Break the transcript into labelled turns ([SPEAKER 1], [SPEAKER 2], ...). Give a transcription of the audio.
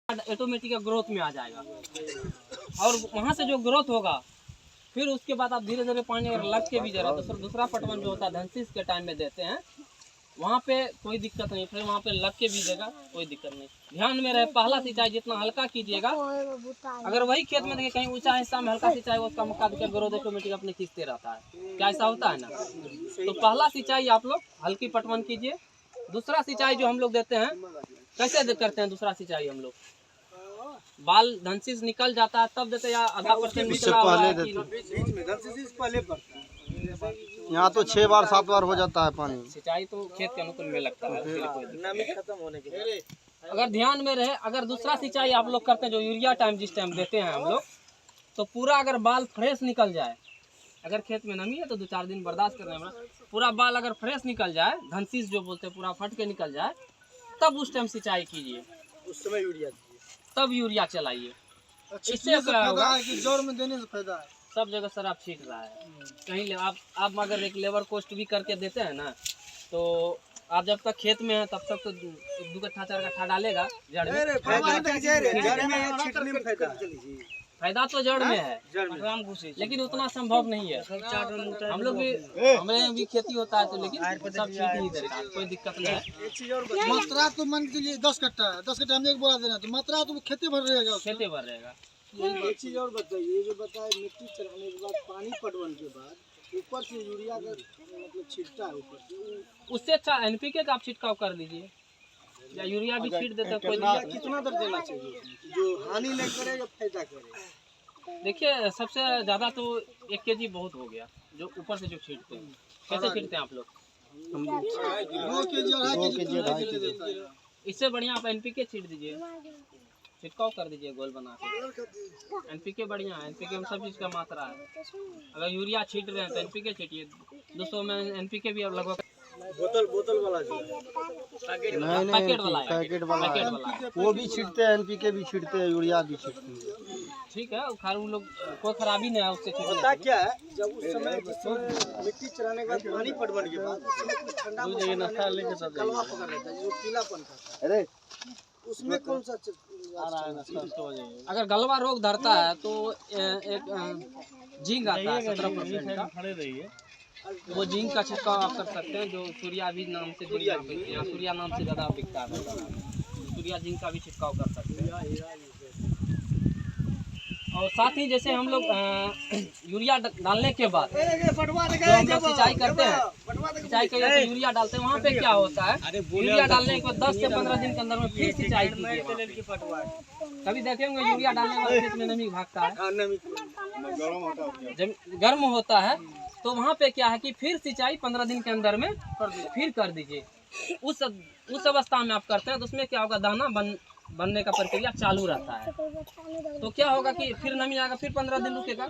[SPEAKER 1] Automatic growth में आ जाएगा। और वहाँ से जो ग्रोथ होगा फिर उसके बाद आप धीरे धीरे पानी अगर लग के भी जरा दूसरा पटवन जो होता है धनसीस के टाइम में देते हैं, वहाँ पे कोई दिक्कत नहीं, फिर वहाँ पे लग के भी देगा, कोई दिक्कत नहीं। ध्यान में रहे पहला सिंचाई जितना हल्का कीजिएगा, अगर वही खेत में देखिए कहीं ऊंचा हिस्सा में हल्का सिंचाई उसका मक्का देकर ग्रोथ ऑटोमेटिक अपने खींचते रहता है, क्या ऐसा होता है ना। तो पहला सिंचाई आप लोग हल्की पटवन कीजिए। दूसरा सिंचाई जो हम लोग देते हैं कैसे करते हैं, दूसरा सिंचाई हम लोग बाल धनसीस निकल जाता है तब देते, या आधा परसेंट
[SPEAKER 2] यहाँ तो 6 बार 7 बार हो जाता है पानी।
[SPEAKER 1] सिंचाई तो खेत के अनुकूल में लगता है, नमी खत्म होने के बाद। अगर ध्यान में रहे, अगर दूसरा सिंचाई आप लोग करते हैं जो यूरिया टाइम जिस टाइम देते हैं हम लोग, तो पूरा अगर बाल फ्रेश निकल जाए, अगर खेत में नमी है तो 2-4 दिन बर्दाश्त करने में, पूरा बाल अगर फ्रेश निकल जाए, धनसीस जो बोलते हैं पूरा फट के निकल जाए, तब उस टाइम सिंचाई कीजिए, उस समय यूरिया तब यूरिया चलाइए। इससे क्या होगा कि जोर में देने से फायदा है। सब जगह सर आप सीख रहा है, कहीं आप अगर एक लेबर कोस्ट भी करके देते हैं ना, तो आप जब तक खेत में है तब तक तो 2 कट्ठा 4 कट्ठा डालेगा जड़ में, फायदा तो जड़ में है, लेकिन उतना संभव नहीं है। हम लोग भी, हमें भी खेती होता है तो, लेकिन सब छीट ही देता, कोई दिक्कत नहीं है।
[SPEAKER 2] मात्रा तो मान के लिए 10 कट्ठा है, 10 कट्ठा में एक बोरा देना, तो मात्रा तो खेते भर रहेगा,
[SPEAKER 1] खेते भर रहेगा।
[SPEAKER 3] एक चीज और बताइए, जो बताए मिट्टी चढ़ाने के बाद पानी पटवन के बाद ऊपर से यूरिया का मतलब छिड़कता है ऊपर से,
[SPEAKER 1] उससे अच्छा एनपीके का आप छिड़काव कर दीजिए, या यूरिया भी छीट देते हैं, कोई
[SPEAKER 3] कितना दर देना चाहिए जो हानि नहीं करे या फायदा करे।
[SPEAKER 1] देखिए सबसे ज़्यादा तो 1 kg बहुत हो गया, जो ऊपर से जो छीटते हैं। कैसे छीटते हैं आप लोग?
[SPEAKER 2] 2 केजी और 2.5 केजी।
[SPEAKER 1] इससे बढ़िया आप एनपीके छीट दीजिए, छिड़काव कर दीजिए गोल बना के। एनपीके बढ़िया है, एनपीके में सब चीज़ का मात्रा है। अगर यूरिया छीट रहे हैं तो एनपीके छीटिए, 200 में एनपीके भी अब लगभग
[SPEAKER 3] बोतल वाला जो
[SPEAKER 1] पैकेट वाला
[SPEAKER 2] वो भी छीटते हैं, एनपीके भी छीटते हैं, यूरिया भी छीटते हैं।
[SPEAKER 1] ठीक है, खैर वो लोग कोई खराबी नहीं है उससे।
[SPEAKER 3] होता क्या है, जब उस समय मिट्टी चढ़ाने के बाद पानी पटवन के बाद ठंडा कलवा पकड़ लेता है, जो पीलापन खाता है, उसमें कौन सा
[SPEAKER 1] अगर गलवा रोग धरता है तो एक जिंक आता है 17% का, वो जिंक का छिड़काव आप कर सकते हैं, जो सूर्या भी नाम से यहाँ सूर्या नाम से ज़्यादा बिकता है, सूर्या जिंक का भी छिड़काव कर सकते हैं। और साथ ही जैसे हम लोग यूरिया डालने के बाद जो हम लोग सिंचाई करते हैं, सिंचाई के लिए यूरिया डालते हैं, वहाँ पे क्या होता है, यूरिया डालने के बाद 10 से 15 दिन के अंदर में फिर सिंचाई कीजिए। कभी देखेंगे यूरिया डालने के बाद खेत में नमी भागता है, जब गर्म होता है तो वहाँ पे क्या है कि फिर सिंचाई 15 दिन के अंदर में फिर कर दीजिए। उस अवस्था में आप करते हैं तो उसमें क्या होगा, दाना बनने का प्रक्रिया चालू रहता है, तो क्या होगा कि फिर नमी आएगा, फिर 15 दिन रुकेगा।